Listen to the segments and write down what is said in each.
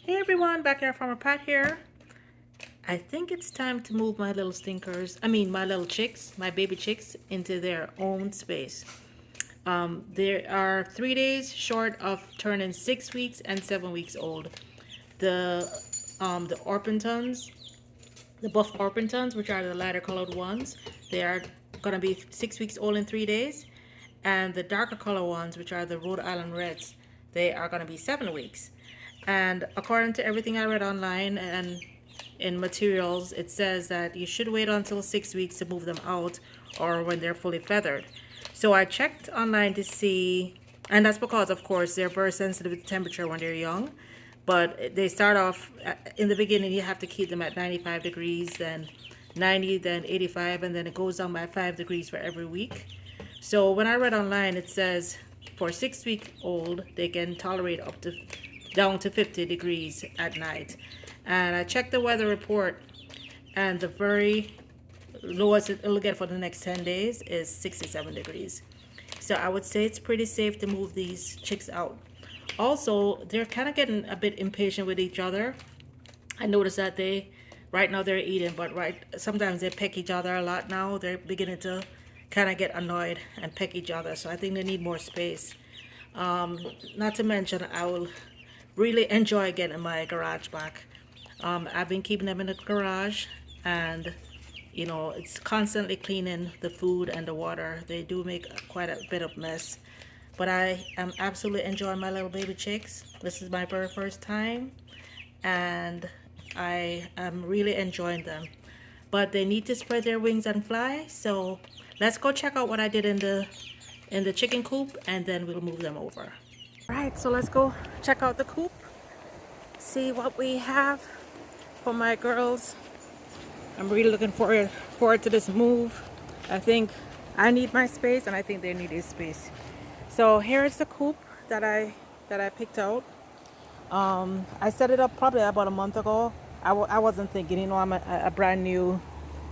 Hey everyone, Backyard Farmer Pat here. I think it's time to move my little stinkers, my little chicks, my baby chicks, into their own space. They are 3 days short of turning 6 weeks and 7 weeks old. The the Orpingtons, the buff Orpingtons, which are the lighter colored ones, they are gonna be 6 weeks old in 3 days, and the darker color ones, which are the Rhode Island Reds, they are gonna be 7 weeks. And according to everything I read online and in materials, it says that you should wait until 6 weeks to move them out or when they're fully feathered. So I checked online to see, and that's because, of course, they're very sensitive to temperature when they're young. But they start off in the beginning, you have to keep them at 95 degrees, then 90, then 85, and then it goes down by 5 degrees for every week. So when I read online, it says for 6 week old, they can tolerate up to down to 50 degrees at night. And I checked the weather report, and the very lowest it'll get for the next 10 days is 67 degrees. So I would say it's pretty safe to move these chicks out. Also, they're kind of getting a bit impatient with each other. I noticed that right now they're eating, but sometimes they peck each other a lot now. They're beginning to kind of get annoyed and peck each other. So I think they need more space. Not to mention, I will really enjoy getting my garage back. I've been keeping them in the garage, and it's constantly cleaning the food and the water. They do make quite a bit of mess, but I am absolutely enjoying my little baby chicks. This is my very first time, and I am really enjoying them. But they need to spread their wings and fly. So let's go check out what I did in the chicken coop, and then we'll move them over. All right, so let's go check out the coop, see what we have for my girls. I'm really looking forward to this move. I think I need my space, and I think they need this space. So here's the coop that I picked out. I set it up probably about a month ago. I wasn't thinking, I'm a brand new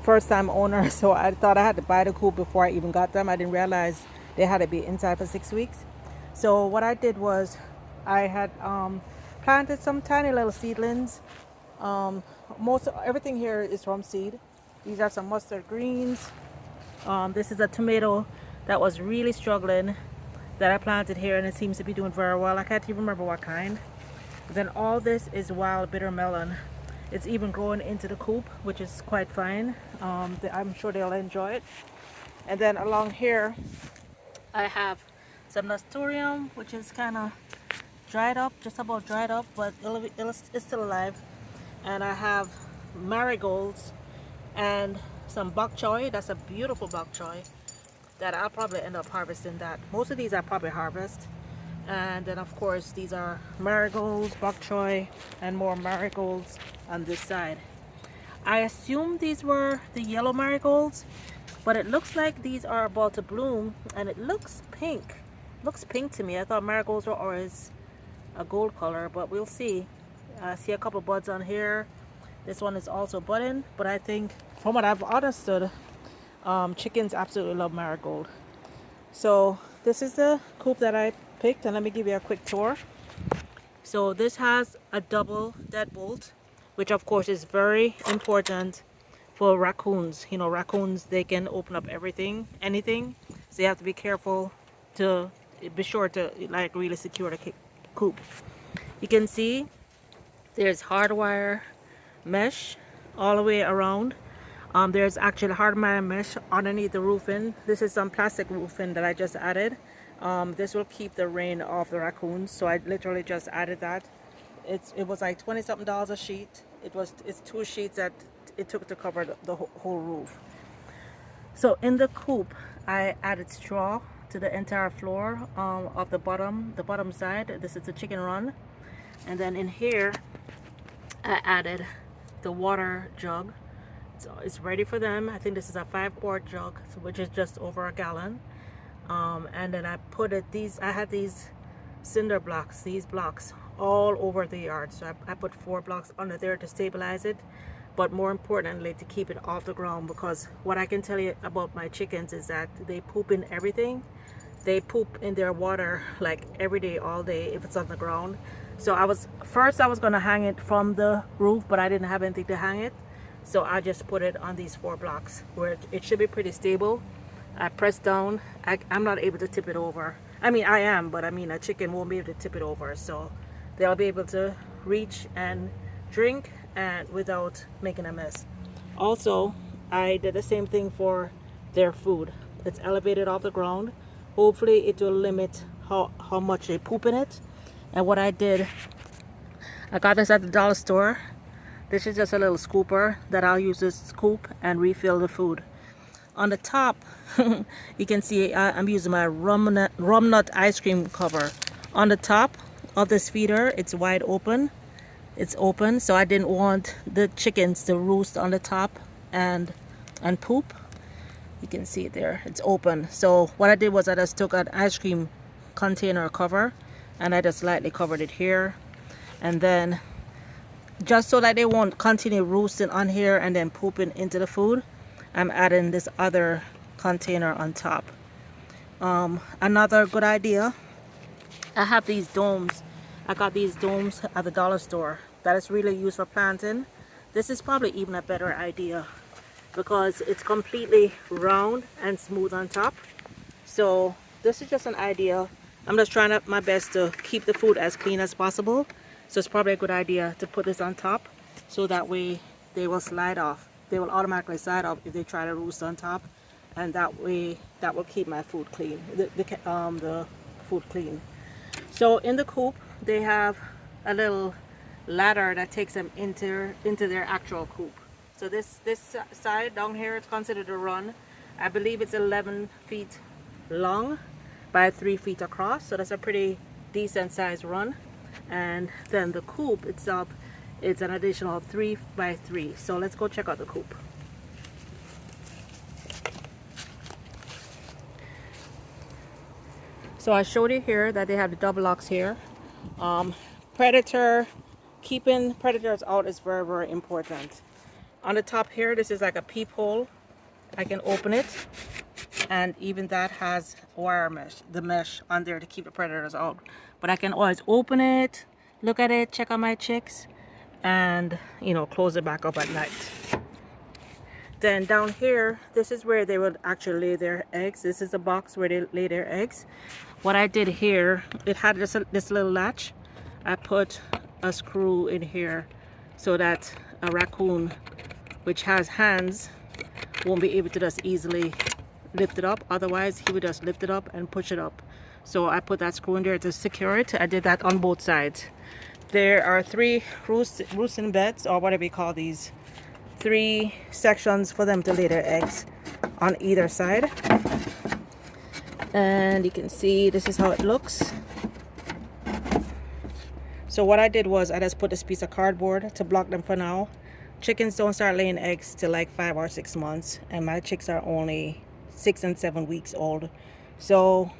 first time owner, so I thought I had to buy the coop before I even got them. I didn't realize they had to be inside for 6 weeks. So what I did was I had planted some tiny little seedlings. Most everything here is from seed. These are some mustard greens. This is a tomato that was really struggling that I planted here, and it seems to be doing very well. I can't even remember what kind. Then all this is wild bitter melon. It's even growing into the coop, which is quite fine. I'm sure they'll enjoy it. And then along here, I have some nasturtium, which is kind of dried up, just about dried up, but it's still alive. And I have marigolds and some bok choy. That's a beautiful bok choy that I'll probably end up harvesting that. Most of these I probably harvest. And then of course these are marigolds, bok choy, and more marigolds on this side. I assume these were the yellow marigolds, but it looks like these are about to bloom, and it looks pink. Looks pink to me. I thought marigolds were always a gold color, but we'll see. I see a couple buds on here. This one is also budding, but I think from what I've understood, chickens absolutely love marigold. So this is the coop that I picked, and let me give you a quick tour. So this has a double deadbolt, which of course is very important for raccoons. Raccoons, they can open up anything. So you have to be careful to be sure to like really secure the coop. You can see there's hardwire mesh all the way around. There's actually hardwire mesh underneath the roofing. This is some plastic roofing that I just added. This will keep the rain off the raccoons, so I literally just added that. It was like 20 something dollars a sheet. It's 2 sheets that it took to cover the whole roof. So in the coop, I added straw to the entire floor of the bottom side. This is the chicken run. And then in here, I added the water jug. So it's ready for them. I think this is a 5-quart jug, which is just over a gallon. And then I had these cinder blocks, these blocks all over the yard. So I put 4 blocks under there to stabilize it, but more importantly to keep it off the ground, because what I can tell you about my chickens is that they poop in everything. They poop in their water like every day, all day if it's on the ground. So I was gonna hang it from the roof, but I didn't have anything to hang it. So I just put it on these 4 blocks where it should be pretty stable. I press down. I'm not able to tip it over. I mean, I am, but I mean, a chicken won't be able to tip it over. So they'll be able to reach and drink and without making a mess. Also, I did the same thing for their food. It's elevated off the ground. Hopefully it will limit how much they poop in it. And what I did, I got this at the dollar store. This is just a little scooper that I'll use this scoop and refill the food. On the top, you can see I'm using my rum nut ice cream cover. On the top of this feeder, it's wide open. It's open, so I didn't want the chickens to roost on the top and poop. You can see it there, it's open. So what I did was I just took an ice cream container cover and I just lightly covered it here, and then just so that they won't continue roosting on here and then pooping into the food, I'm adding this other container on top. Another good idea, I have these domes. I got these domes at the dollar store that is really used for planting. This is probably even a better idea because it's completely round and smooth on top. So this is just an idea. I'm just trying my best to keep the food as clean as possible. So it's probably a good idea to put this on top so that way they will slide off. They will automatically slide off if they try to roost on top, and that way that will keep my food clean, the food clean. So in the coop they have a little ladder that takes them into their actual coop. So this side down here is considered a run. I believe it's 11 feet long by 3 feet across, so that's a pretty decent size run. And then the coop itself, it's an additional 3 by 3. So let's go check out the coop. So I showed you here that they have the double locks here. Keeping predators out is very, very important. On the top here, this is like a peephole. I can open it, and even that has wire mesh, the mesh on there to keep the predators out. But I can always open it, look at it, check on my chicks, and close it back up at night. Then down here, this is where they would actually lay their eggs. This is the box where they lay their eggs. What I did here, it had this little latch. I put a screw in here so that a raccoon, which has hands, won't be able to just easily lift it up. Otherwise he would just lift it up and push it up. So I put that screw in there to secure it. I did that on both sides. There are 3 roosting beds, or whatever you call these, 3 sections for them to lay their eggs on either side. And you can see this is how it looks. So what I did was I just put this piece of cardboard to block them for now. Chickens don't start laying eggs till like 5 or 6 months, and my chicks are only 6 and 7 weeks old. So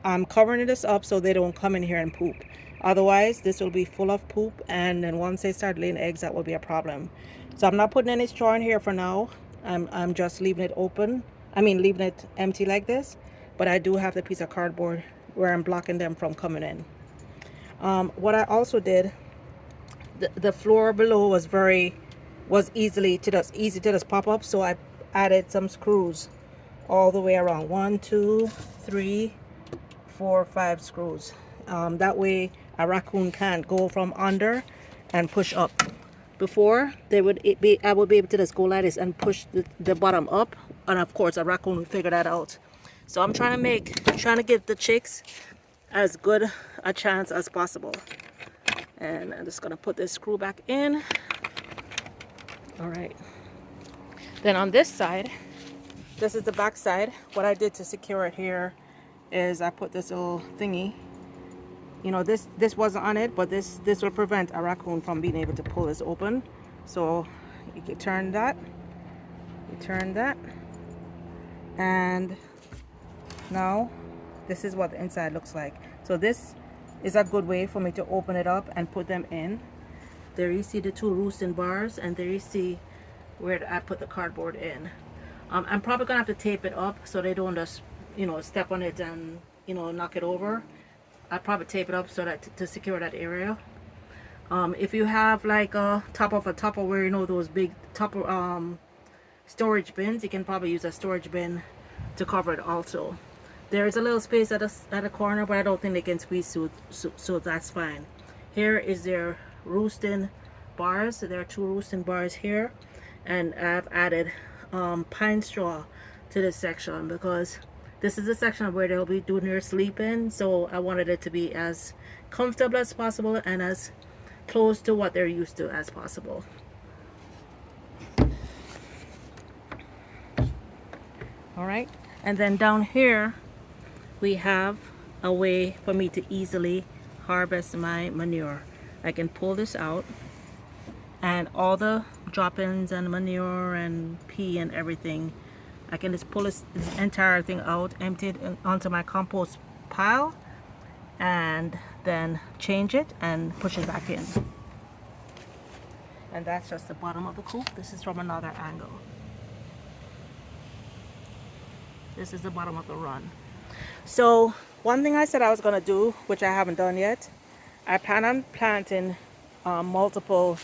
I'm covering this up so they don't come in here and poop. Otherwise this will be full of poop, and then once they start laying eggs, that will be a problem. So I'm not putting any straw in here for now. I'm just leaving it open. I mean, leaving it empty like this. But I do have the piece of cardboard where I'm blocking them from coming in. What I also did, the floor below was easy to just pop up, so I added some screws all the way around. 1, 2, 3, 4, 5 screws. That way a raccoon can't go from under and push up. Before I would be able to just go like this and push the bottom up, and of course a raccoon will figure that out. So I'm trying to give the chicks as good a chance as possible. And I'm just gonna put this screw back in. All right. Then on this side, this is the back side. What I did to secure it here is I put this little thingy. This wasn't on it, but this will prevent a raccoon from being able to pull this open. So you can turn that. And now this is what the inside looks like. So this is a good way for me to open it up and put them in. There you see the 2 roosting bars, and there you see where I put the cardboard in. I'm probably gonna have to tape it up so they don't just step on it and knock it over. I'll probably tape it up so that to secure that area. If you have like a top of a Tupperware, you know, those big storage bins, you can probably use a storage bin to cover it also. There is a little space at a corner, but I don't think they can squeeze through, so that's fine. Here is their roosting bars. So there are two roosting bars here, and I've added pine straw to this section because this is the section where they'll be doing their sleeping. So I wanted it to be as comfortable as possible and as close to what they're used to as possible. All right, and then down here we have a way for me to easily harvest my manure. I can pull this out, and all the droppings and manure and pee and everything, I can just pull this entire thing out, empty it onto my compost pile, and then change it and push it back in. And that's just the bottom of the coop. This is from another angle. This is the bottom of the run. So one thing I said I was going to do, which I haven't done yet, I plan on planting multiple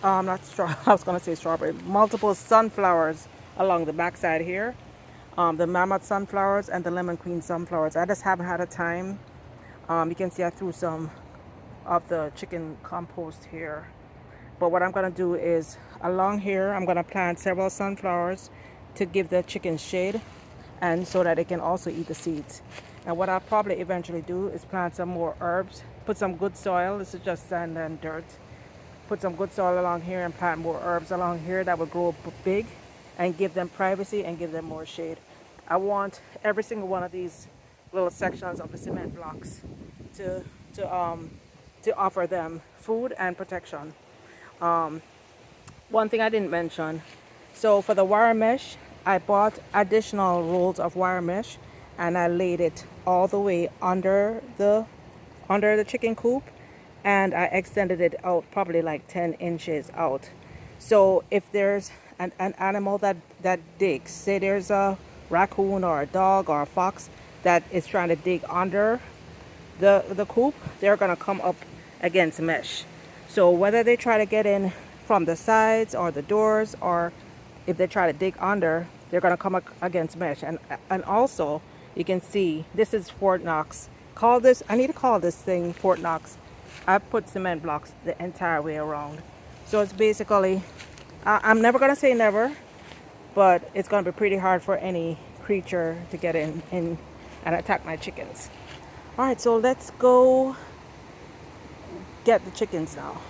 not straw I was going to say strawberry, multiple sunflowers along the backside here. The mammoth sunflowers and the lemon queen sunflowers. I just haven't had a time. You can see I threw some of the chicken compost here. But what I'm going to do is along here I'm going to plant several sunflowers to give the chickens shade, and so that they can also eat the seeds. And what I'll probably eventually do is plant some more herbs, put some good soil. This is just sand and dirt. Put some good soil along here and plant more herbs along here that will grow big and give them privacy and give them more shade. I want every single one of these little sections of the cement blocks to offer them food and protection. One thing I didn't mention, so for the wire mesh, I bought additional rolls of wire mesh and I laid it all the way under the chicken coop, and I extended it out probably like 10 inches out. So if there's an animal that digs, say there's a raccoon or a dog or a fox that is trying to dig under the coop, they're gonna come up against mesh. So whether they try to get in from the sides or the doors, or if they try to dig under, they're going to come against mesh. And also you can see this is Fort Knox. I need to call this thing Fort Knox. I put cement blocks the entire way around. So it's basically, I'm never going to say never, but it's going to be pretty hard for any creature to get in and attack my chickens. All right, so let's go get the chickens now.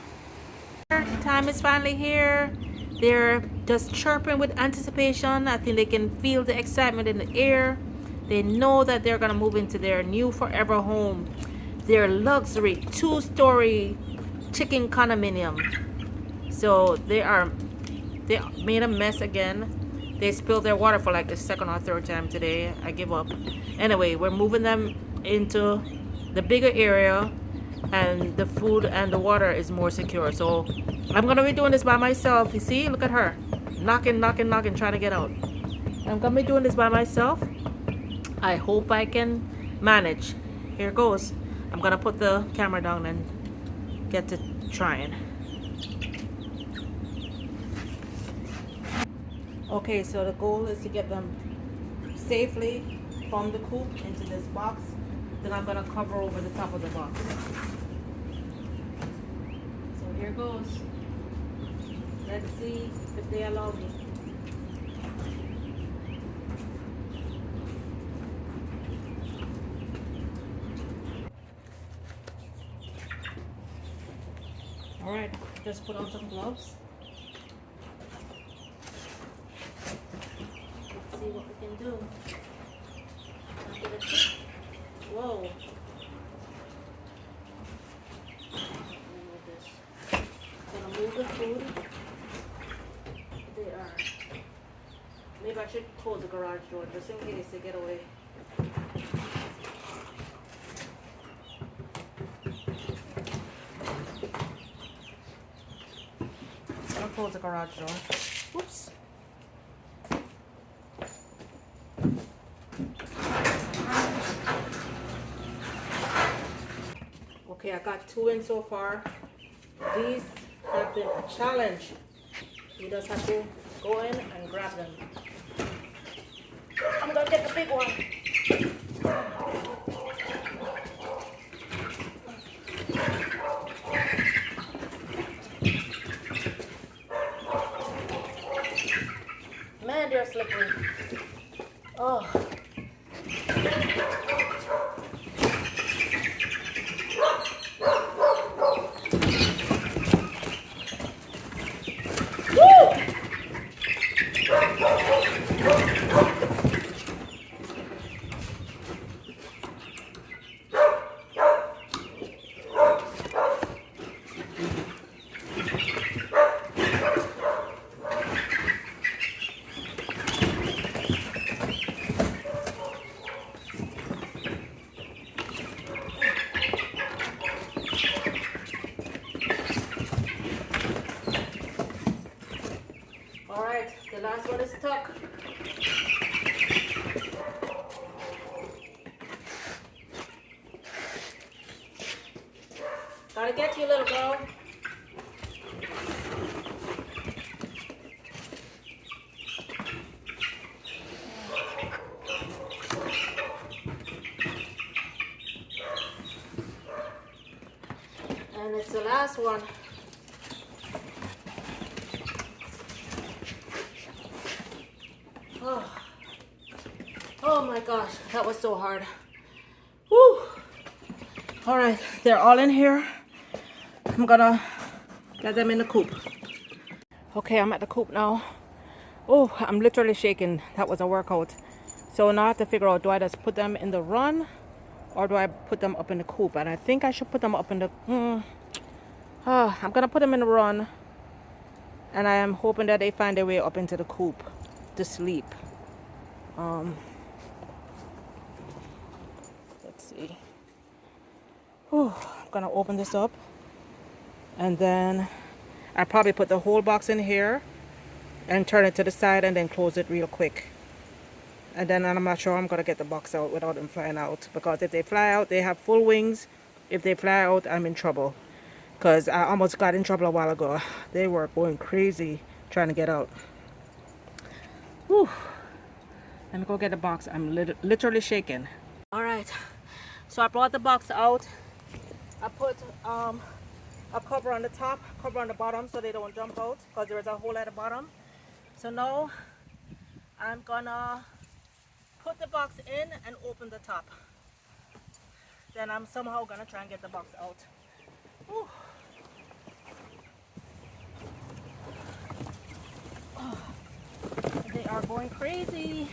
Time is finally here. They're just chirping with anticipation. I think they can feel the excitement in the air. They know that they're gonna move into their new forever home, their luxury 2-story chicken condominium. So they made a mess again. They spilled their water for like the second or third time today. I give up. Anyway, we're moving them into the bigger area, and the food and the water is more secure. So I'm gonna be doing this by myself. You see, look at her knocking, trying to get out. I'm gonna be doing this by myself. I hope I can manage. Here goes. I'm gonna put the camera down and get to trying. Okay, so the goal is to get them safely from the coop into this box. Then I'm gonna cover over the top of the box. So here goes. Let's see if they allow me. All right, just put on some gloves. Let's see what we can do. Whoa. Gonna move the food. They are. Maybe I should close the garage door just in case they get away. I'll close the garage door. Whoops. Okay, I got 2 in so far. These have been a challenge. You just have to go in and grab them. I'm gonna get the big one. Man, they're slippery. Oh. Alright, the last one is stuck. Gotta get you, little girl. And it's the last one. Oh my gosh, that was so hard. Woo! All right, they're all in here. I'm gonna get them in the coop. Okay, I'm at the coop now. Oh, I'm literally shaking. That was a workout. So now I have to figure out, do I just put them in the run or do I put them up in the coop? And I think I should put them up in the... I'm gonna put them in the run. And I am hoping that they find their way up into the coop to sleep. Let's see. I'm gonna open this up, and then I probably put the whole box in here and turn it to the side and then close it real quick. And then I'm not sure I'm gonna get the box out without them flying out, because if they fly out, they have full wings. If they fly out, I'm in trouble, because I almost got in trouble a while ago. They were going crazy trying to get out. Whew. Let me go get the box. I'm literally shaking. All right, so I brought the box out. I put a cover on the top, cover on the bottom, so they don't jump out, because there is a hole at the bottom. So now I'm gonna put the box in and open the top. Then I'm somehow gonna try and get the box out. Whew. Oh, they are going crazy.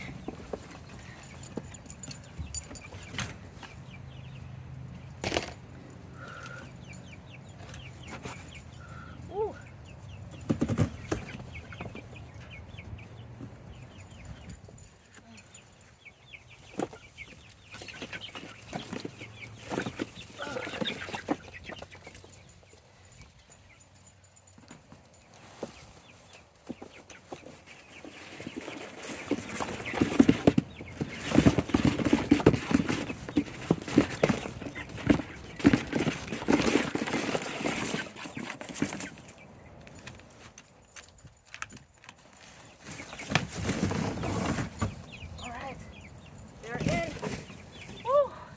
Ooh.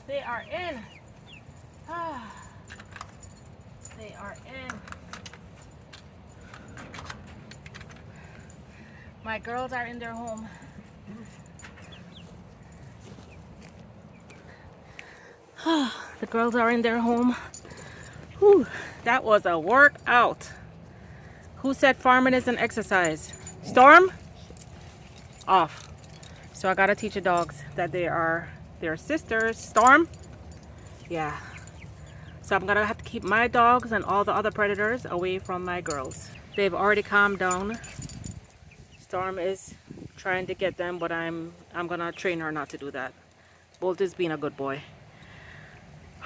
They are in. They are in. My girls are in their home. The girls are in their home. Whew, that was a workout. Who said farming is an exercise? Storm? Off. So I gotta teach the dogs that they are their sisters. Storm? Yeah. So I'm gonna have to keep my dogs and all the other predators away from my girls. They've already calmed down. Storm is trying to get them, but I'm gonna train her not to do that. Bolt is being a good boy.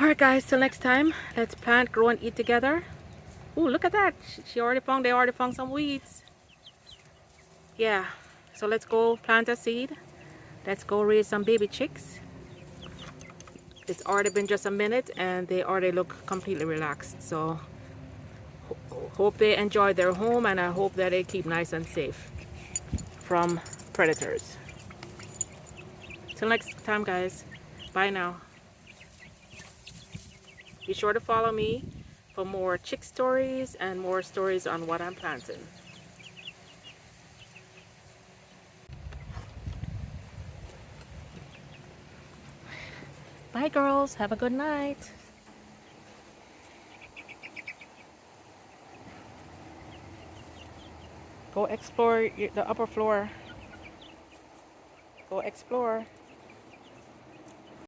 Alright guys, till next time, let's plant, grow, and eat together. Ooh, look at that. They already found some weeds. Yeah, so let's go plant a seed. Let's go raise some baby chicks. It's already been just a minute and they already look completely relaxed. So Hope they enjoy their home, and I hope that they keep nice and safe from predators. Till next time, guys. Bye now. Be sure to follow me for more chick stories and more stories on what I'm planting. Bye, girls. Have a good night. Go explore the upper floor. Go explore.